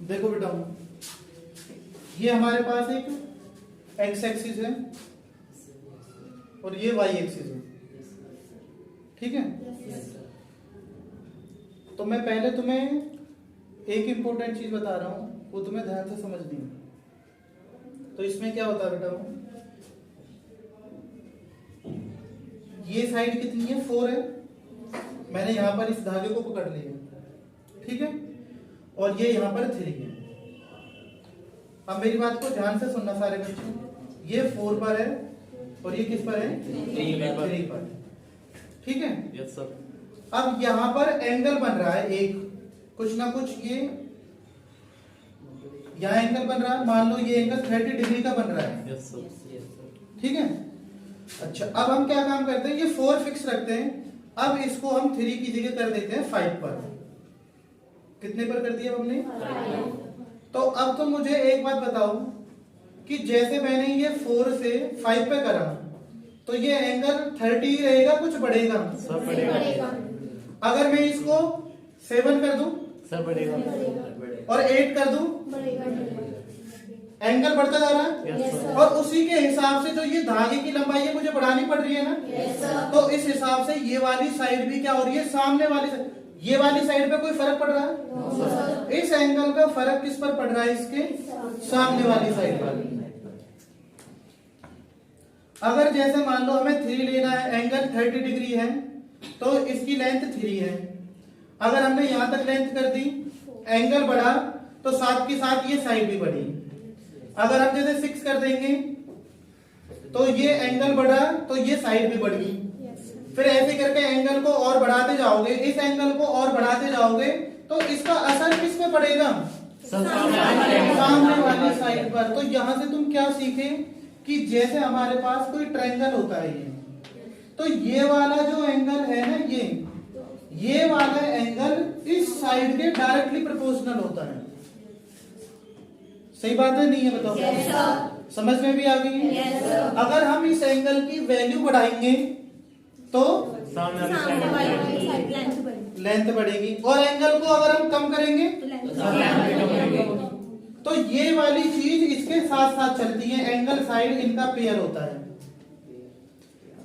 देखो बेटा, ये हमारे पास एक एक्स एक्सिस है और ये वाई एक्सिस है, ठीक है। तो मैं पहले तुम्हें एक इंपॉर्टेंट चीज बता रहा हूं, वो तुम्हें ध्यान से समझनी है। तो इसमें क्या होता है बेटा, ये साइड कितनी है, 4 है। मैंने यहां पर इस धागे को पकड़ लिया, ठीक है, और ये यहां पर 3 है। अब मेरी बात को ध्यान से सुनना सारे बच्चों, ये 4 पर है और ये किस पर है, 3 पर, ठीक है। Yes sir. अब यहां पर एंगल बन रहा है एक, कुछ ना कुछ, ये यहां एंगल बन रहा है, मान लो ये एंगल 30 डिग्री का बन रहा है, यस सर। ठीक है। अच्छा, अब हम क्या काम करते हैं, ये 4 फिक्स रखते हैं, अब इसको हम 3 की जगह कर देते हैं 5 पर। कितने पर कर दिया हमने, 5। तो अब तो मुझे एक बात बताओ कि जैसे मैंने ये 4 से 5 पे करा, तो ये एंगल 30 रहेगा, कुछ बढ़ेगा, सब बढ़ेगा। अगर मैं इसको 7 कर दूं सब बढ़ेगा और 8 कर दूं, एंगल बढ़ता जा रहा है। Yes sir. और उसी के हिसाब से जो ये धागे की लंबाई है मुझे बढ़ानी पड़ रही है ना। तो इस हिसाब से ये वाली साइड भी क्या हो रही है, सामने वाली साइड, ये वाली साइड पे कोई फर्क पड़ रहा है? इस एंगल का फर्क किस पर पड़ रहा है, इसके सामने वाली साइड पर। अगर जैसे मान लो हमें 3 लेना है, एंगल 30 डिग्री है, तो इसकी लेंथ 3 है। अगर हमने यहां तक लेंथ कर दी, एंगल बढ़ा, तो साथ के साथ ये साइड भी बढ़ी। अगर हम जैसे 6 कर देंगे, तो ये एंगल बढ़ा, तो ये साइड भी बढ़ गई। फिर ऐसे करके एंगल को और बढ़ाते जाओगे, इस एंगल को और बढ़ाते जाओगे, तो इसका असर किस पे पड़ेगा, सामने वाली साइड पर। तो यहां से तुम क्या सीखे कि जैसे हमारे पास कोई ट्रायंगल होता है ये, तो ये वाला जो एंगल है ना, ये वाला एंगल इस साइड के डायरेक्टली प्रोपोर्शनल होता है। सही बात है, नहीं है, बताओ। yes, समझ में भी आ गई है। yes, अगर हम इस एंगल की वैल्यू बढ़ाएंगे तो सामने वाली साइड लेंथ बढ़ेगी, और एंगल को अगर हम कम करेंगे तो ये वाली चीज इसके साथ साथ चलती है, एंगल साइड इनका पेयर होता है।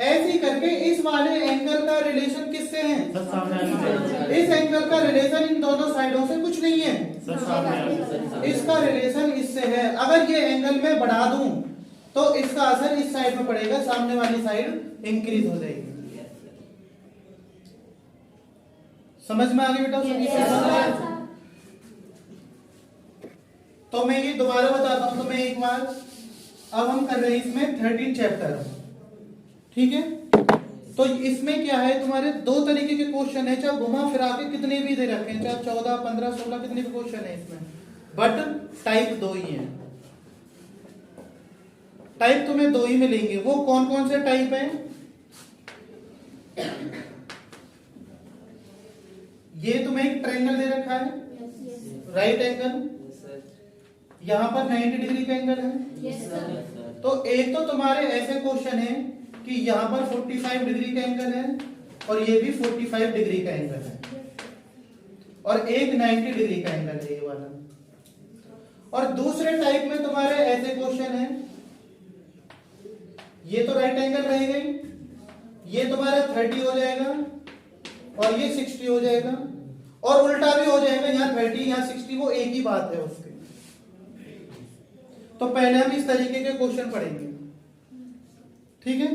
ऐसे करके इस वाले एंगल का रिलेशन किससे है, इस एंगल का रिलेशन इन दोनों साइडों से कुछ नहीं है, इसका रिलेशन इससे है। अगर ये एंगल में बढ़ा दूं तो इसका असर इस साइड में पड़ेगा, सामने वाली साइड इंक्रीज हो जाएगी। समझ में आ गई बेटा? तो मैं ये दोबारा बताता हूं तुम्हें एक बार। अब हम कर रहे हैं इसमें 13 चैप्टर, ठीक है। तो इसमें क्या है, तुम्हारे 2 तरीके के क्वेश्चन है, चाहे घुमा फिरा के कितने भी दे रखे हैं, चाहे 14, 15, 16 कितने भी क्वेश्चन है इसमें, बट टाइप 2 ही है। टाइप तुम्हें 2 ही मिलेंगे। वो कौन कौन से टाइप है, ये तुम्हें एक ट्रायंगल दे रखा है, राइट एंगल, यहां पर 90 डिग्री का एंगल है। तो एक तो तुम्हारे ऐसे क्वेश्चन है कि यहां पर 45 डिग्री का एंगल है और ये भी 45 डिग्री का एंगल है, और एक 90 डिग्री का एंगल है ये वाला। और दूसरे टाइप में तुम्हारे ऐसे क्वेश्चन है, ये तो राइट एंगल रहेगा ही, ये तुम्हारा 30 हो जाएगा और ये 60 हो जाएगा, और उल्टा भी हो जाएगा, यहाँ 30 यहाँ 60, वो एक ही बात है उसके। तो पहले हम इस तरीके के क्वेश्चन पढ़ेंगे, ठीक है।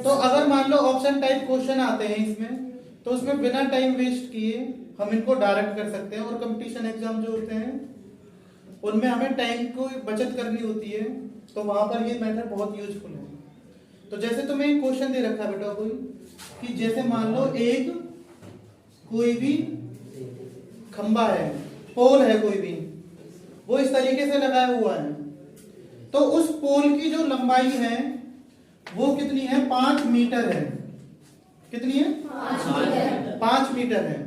तो अगर मान लो ऑप्शन टाइप क्वेश्चन आते हैं इसमें, तो उसमें बिना टाइम वेस्ट किए हम इनको डायरेक्ट कर सकते हैं। और कंपटीशन एग्जाम जो होते हैं उनमें हमें टाइम को बचत करनी होती है, तो वहां पर ये मेथड बहुत यूजफुल है। तो जैसे तुम्हें एक क्वेश्चन दे रखा है बेटा कोई, कि जैसे मान लो एक कोई भी खंबा है, पोल है कोई भी, वो इस तरीके से लगाया हुआ है, तो उस पोल की जो लंबाई है वो कितनी है, 5 मीटर है। कितनी है, 5 मीटर है।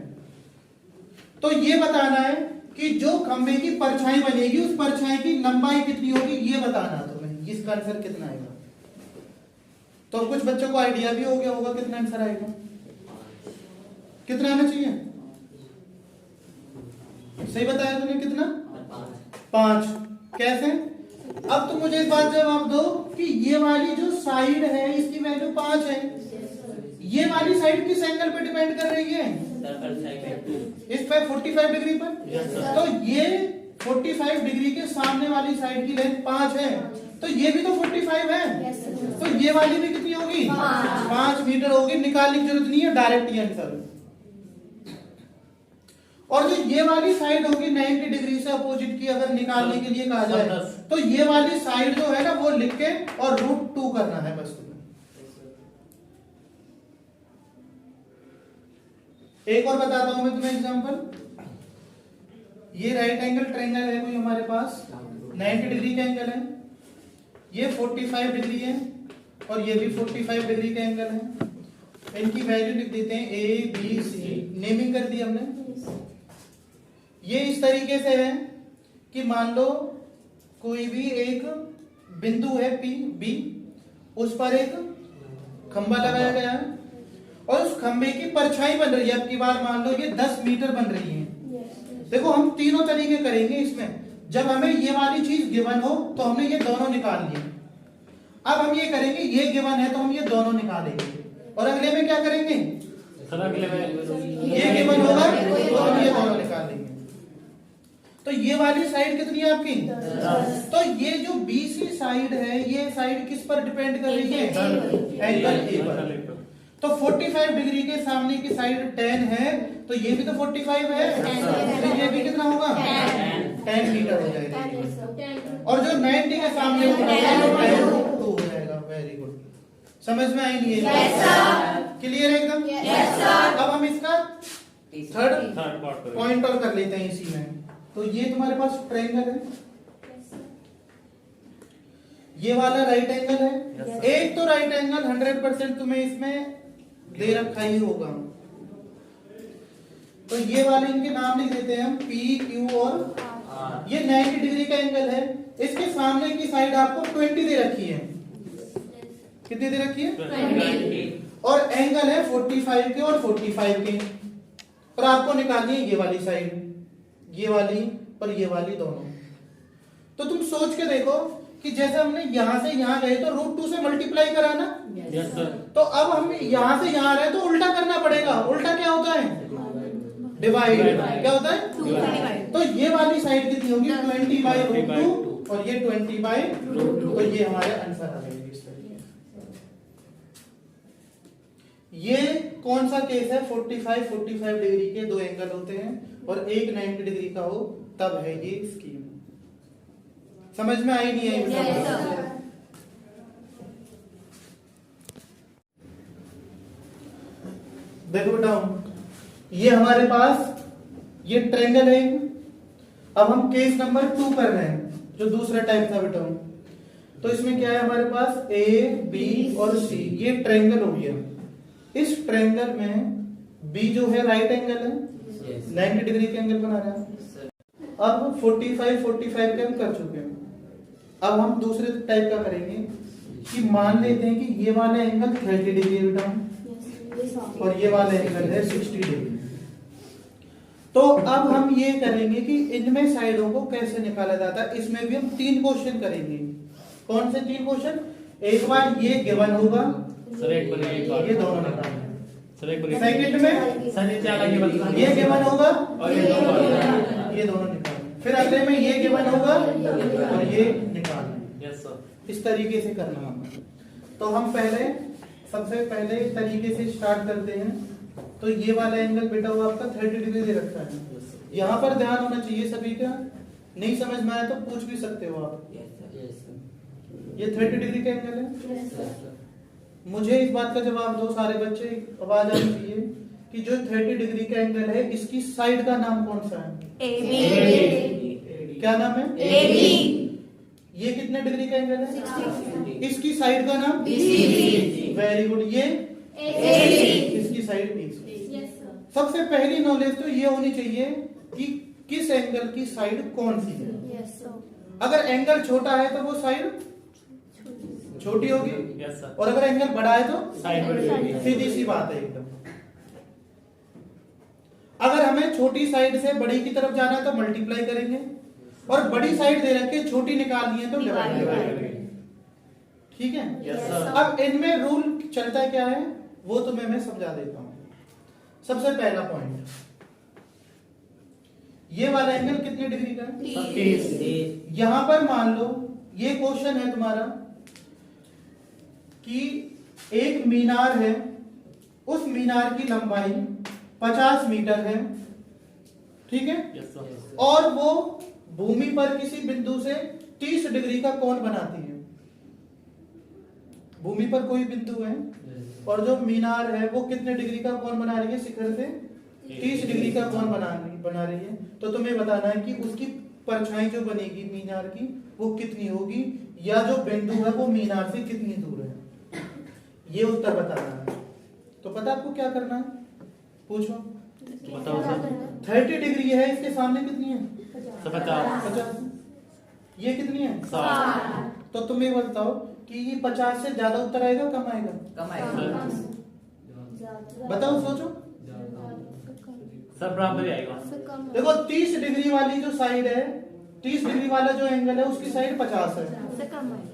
तो ये बताना है कि जो खंबे की परछाई बनेगी उस परछाई की लंबाई कितनी होगी, ये बताना तुम्हें, इसका आंसर कितना आएगा। तो कुछ बच्चों को आइडिया भी हो गया होगा कितना आंसर आएगा, कितना आना चाहिए, सही बताया तुमने, कितना 5। कैसे? अब तो मुझे इस बात जवाब दो कि ये वाली जो साइड है इसकी वैल्यू 5 है, ये वाली साइड किस एंगल पे डिपेंड कर रही है? इस पे 45 डिग्री पर। तो ये 45 डिग्री के सामने वाली साइड की लेंथ 5 है, तो ये भी तो 45 है, तो ये वाली भी कितनी होगी? 5 मीटर होगी। निकालने की जरूरत नहीं है, डायरेक्ट ही आंसर। और जो ये वाली साइड होगी 90 डिग्री से अपोजिट की अगर निकालने के लिए कहा जाए तो ये वाली साइड जो है ना वो लिख के और √2 करना है बस तुम्हें। एक और बताता हूं मैं तुम्हें एग्जांपल। ये राइट एंगल ट्रायंगल है कोई हमारे पास, 90 डिग्री का एंगल है, ये 45 डिग्री है और ये भी 45 डिग्री का एंगल है। इनकी वैल्यू लिख देते हैं ए बी सी, नेमिंग कर दी हमने। ये इस तरीके से है कि मान लो कोई भी एक बिंदु है पी बी, उस पर एक खंबा लगाया गया है और उस खंबे की परछाई बन रही है। अब की बार मान लो ये 10 मीटर बन रही है। देखो हम तीनों तरीके करेंगे इसमें। जब हमें ये वाली चीज गिवन हो तो हमने ये दोनों निकाल लिए। अब हम ये करेंगे, ये गिवन है तो हम ये दोनों निकालेंगे, और अगले में क्या करेंगे? ये गिवन होगा तो हम ये दोनों निकालेंगे। तो ये वाली साइड कितनी है आपकी? तो ये जो BC साइड है ये साइड किस पर डिपेंड कर रही है? एंगल ए पर। तो 45 डिग्री के सामने की साइड 10 है, तो ये भी तो 45 है, तो ये भी कितना होगा? 10 मीटर हो जाएगा। और जो 90 के सामने √2 हो जाएगा। वेरी गुड, समझ में आई नहीं है? क्लियर है एकदम? अब हम इसका थर्ड पॉइंट और कर लेते हैं इसी में। तो ये तुम्हारे पास ट्रायंगल है, ये वाला राइट एंगल है। एक तो राइट एंगल 100% तुम्हें इसमें दे रखा ही होगा। तो ये वाले इनके नाम लिख देते हैं हम P, Q और ये 90 डिग्री का एंगल है। इसके सामने की साइड आपको 20 दे रखी है। कितनी दे रखी है? 20। और एंगल है 45 के और 45 के, और आपको निकालनी है ये वाली साइड, ये वाली और ये वाली दोनों। तो तुम सोच के देखो कि जैसे हमने यहां से यहां गए तो √2 से मल्टीप्लाई करा ना। Yes sir. तो अब हम यहां से यहां रहे तो उल्टा करना पड़ेगा। उल्टा क्या होता है? डिवाइड। क्या होता है? तो ये वाली साइड कितनी होगी? 20/√2 और ये 20/√2। तो ये हमारे आंसर आ जाएंगे। ये कौन सा केस है? 45 डिग्री के दो एंगल होते हैं और एक 90 डिग्री का हो, तब है ये स्कीम। समझ में आई नहीं आई? देखो बेटा, ये हमारे पास ये ट्रायंगल है। अब हम केस नंबर 2 कर रहे हैं, जो दूसरा टाइप था बेटा। तो इसमें क्या है हमारे पास? ए बी और सी, ये ट्रायंगल हो गया। इस ट्रायंगल में बी जो है राइट एंगल है, 90 डिग्री के एंगल बना रहा है। अब 45 के हम कर चुके हैं। अब हम दूसरे टाइप का करेंगे कि मान लेते हैं कि ये वाला एंगल 30 डिग्री बेटा और ये वाला एंगल है 60 डिग्री। तो अब हम ये करेंगे कि इनमें साइडों को कैसे निकाला जाता है। इसमें भी हम 3 क्वेश्चन करेंगे। कौन से 3 क्वेश्चन? एक बार ये गिवन होगा सर, एक बार ये दोनों निकालना है। सर एक बार सेकंड में सर नीचे वाला ये गिवन होगा और ये दोनों निकालना। फिर अगले में ये गिवन होगा और ये निकालना। Yes sir. इस तरीके से करना है। तो हम सबसे पहले तरीके से स्टार्ट करते हैं। तो ये वाला एंगल बेटा वो आपका 30 डिग्री दे रखा है। यहाँ पर ध्यान होना चाहिए सभी का। नहीं समझ में आया तो पूछ भी सकते हो आप। ये 30 डिग्री का एंगल है। मुझे इस बात का जवाब दो सारे बच्चे, आवाज आनी चाहिए कि जो 30 डिग्री का एंगल है इसकी साइड का नाम कौन सा है? क्या नाम है? ये कितने डिग्री का एंगल है? 60। इसकी साइड का नाम? Very good. ये इसकी साइड BC। सबसे पहली नॉलेज तो ये होनी चाहिए कि किस एंगल की साइड कौन सी है। अगर एंगल छोटा है तो वो साइड छोटी होगी। Yes sir. और अगर एंगल बड़ा है तो साइड बड़ी होगी। सीधी सी बात है एकदम। अगर हमें छोटी साइड से बड़ी की तरफ जाना है तो मल्टीप्लाई करेंगे, और बड़ी साइड दे रखी है, छोटी निकालनी है तो डिवाइड। ठीक है। Yes, sir. अब इनमें रूल चलता है क्या है वो तुम्हें मैं समझा देता हूं। सबसे पहला पॉइंट, ये वाला एंगल कितने डिग्री का है? 30। यहां पर मान लो ये क्वेश्चन है तुम्हारा कि एक मीनार है, उस मीनार की लंबाई 50 मीटर है, ठीक है, Yes, sir. और वो भूमि पर किसी बिंदु से 30 डिग्री का कोण बनाती है। भूमि पर कोई बिंदु है और जो मीनार है वो कितने डिग्री का कोण बना रही है? शिखर से 30 डिग्री का कोण बना रही है। तो तुम्हें बताना है कि उसकी परछाई जो बनेगी मीनार की वो कितनी होगी, या जो बिंदु है वो मीनार से कितनी दूर है, ये उत्तर बताना है। तो पता आपको क्या करना है? पूछो। बताओ सर। 30 डिग्री है, इसके सामने कितनी है? 50। ये कितनी है? 60। तो तुम ये बताओ कि ये 50 से ज्यादा उत्तर आएगा कम आएगा? बताओ, सोचो। सब बराबर ही आएगा। देखो 30 डिग्री वाली जो साइड है, 30 डिग्री वाला जो एंगल है उसकी साइड 50 है,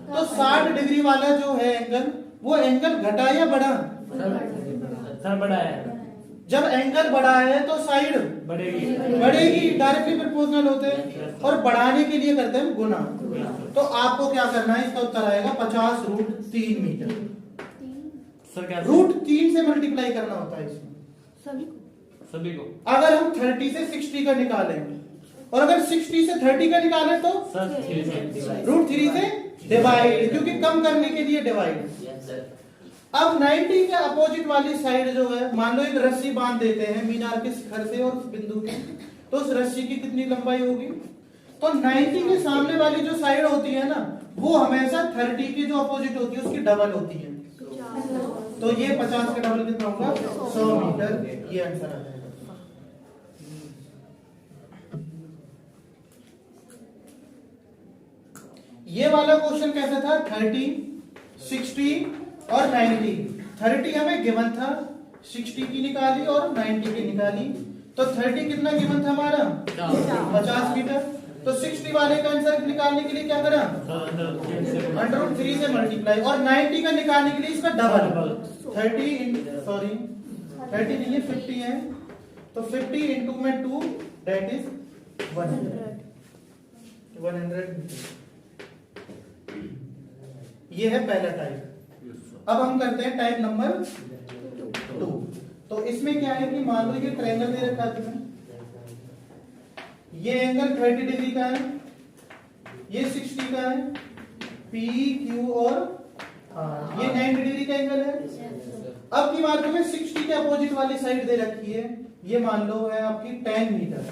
तो 60 डिग्री वाला जो है एंगल, वो एंगल घटा या बढ़ा? सर बड़ा है। जब एंगल बढ़ा है तो साइड बढ़ेगी, डायरेक्टली प्रोपोर्शनल होते हैं, और बढ़ाने के लिए करते हैं गुना। तो आपको क्या करना है? इसका उत्तर आएगा 50 रूट 3 मीटर। सर क्या? रूट 3 से मल्टीप्लाई करना होता है इसमें। सभी को। अगर हम 30 से 60 का निकालें और अगर 60 से 30 का निकालें तो सर 3 से रूट 3 से डिवाइड, क्योंकि कम करने के लिए डिवाइड। अब 90 के अपोजिट वाली साइड जो है, मान लो एक रस्सी बांध देते हैं मीनार के शिखर से और उस बिंदु की, तो उस रस्सी की कितनी लंबाई होगी? तो 90 के सामने वाली जो साइड होती है ना, वो हमेशा 30 की जो अपोजिट होती है उसकी डबल होती है। तो ये 50 का डबल कितना होगा? 100 मीटर। ये आंसर आ जाएगा। ये वाला क्वेश्चन कैसा था? 30, 60 और 90। 30 हमें गिवन था, 60 की निकाली और 90 की निकाली। तो 30 कितना गिवन था हमारा? 50 मीटर। तो 60 वाले का आंसर निकालने के लिए क्या करा? √3 से मल्टीप्लाई, और 90 का निकालने के लिए इसका डबल। 30 नहीं है, 50 है, तो 50 इंटू में 2 दैट इज 100। ये है पहला टाइप। अब हम करते हैं टाइप नंबर 2। तो इसमें क्या है कि मान लो ये ट्रायंगल दे रखा है तुम्हें, ये एंगल 30 डिग्री का है, ये 60 का है, पी क्यू और ये 90 डिग्री का एंगल है। अब की बात में 60 के अपोजिट वाली साइड दे रखी है, ये मान लो है आपकी 10 मीटर।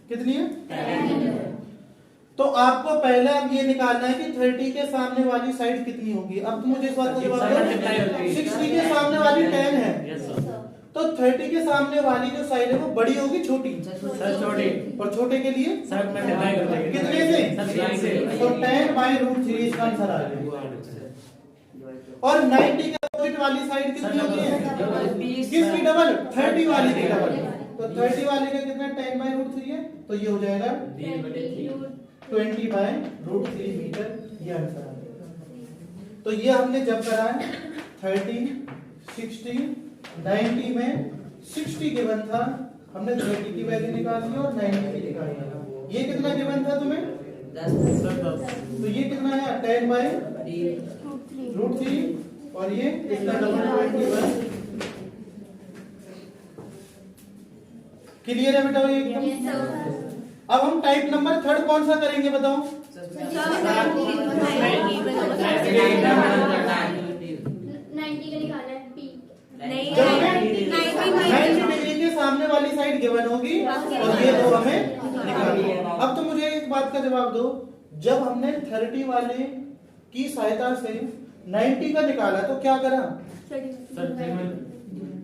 कितनी है? 10। तो आपको पहले अब ये निकालना है कि 30 के सामने वाली साइड कितनी होगी। अब तो मुझे इस बात का जवाब दो। 60 के सामने वाली 10 है, तो 30 के सामने वाली जो साइड है वो बड़ी होगी छोटी? सर छोटी। और छोटे के लिए सर मल्टीप्लाई कर देंगे। कितने से? तो 10/√3 इसका आंसर आ गया। और 90 के अपोजिट वाली साइड कितनी होती है? किसकी डबल? 30 वाली की डबल। तो 30 वाले का कितना? 10/√3 है, तो ये हो जाएगा 20/√3 मीटर। ये आंसर आ गया। तो ये हमने जब करा है 30, 60, 90 में 60 गिवन था, हमने 30 की वैल्यू निकाली और 90 की निकाली। ये कितना गिवन था तुम्हें? 10। तो ये कितना है? 10/√3, और ये इसका डबल 21। क्लियर है बेटा? ये एकदम। अब हम टाइप नंबर 3 कौन सा करेंगे बताओ? 90 डिग्री के सामने वाली साइड गिवन होगी और ये दो हमें निकालनी है। अब तो मुझे एक बात का जवाब दो, जब हमने 30 वाले की सहायता से 90 का निकाला तो क्या करा?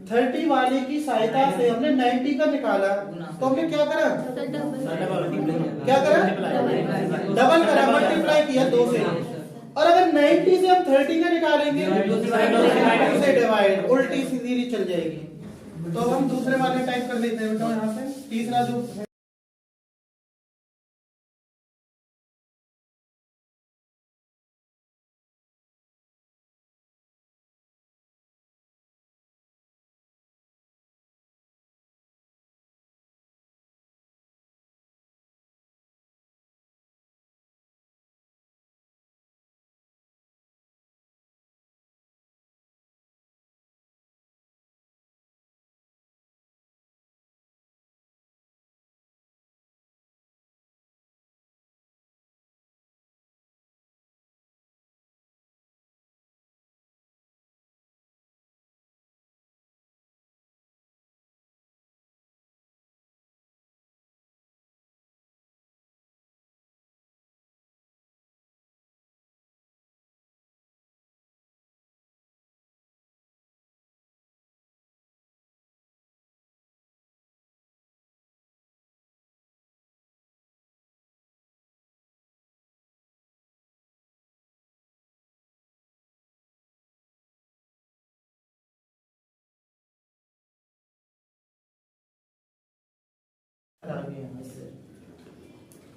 30 वाले की सहायता से हमने 90 का निकाला तो हमने क्या करा? क्या करा? डबल करा, मल्टीप्लाई किया 2 से। और अगर 90 से हम 30 का निकालेंगे तो डिवाइड, उल्टी सीधी चल जाएगी। तो हम दूसरे वाले टाइप कर लेते हैं। यहाँ पे तीसरा जो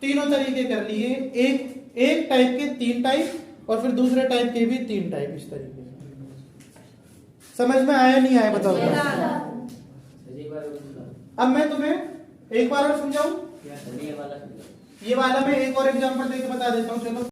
तीनों तरीके कर लिए, एक टाइप के 3 टाइप और फिर दूसरे टाइप के भी 3 टाइप, इस तरीके से। समझ में आया नहीं आया बताओ। अब मैं तुम्हें एक बार और समझाऊं, ये वाला मैं एक और एग्जांपल देके बता देता हूँ, चलो।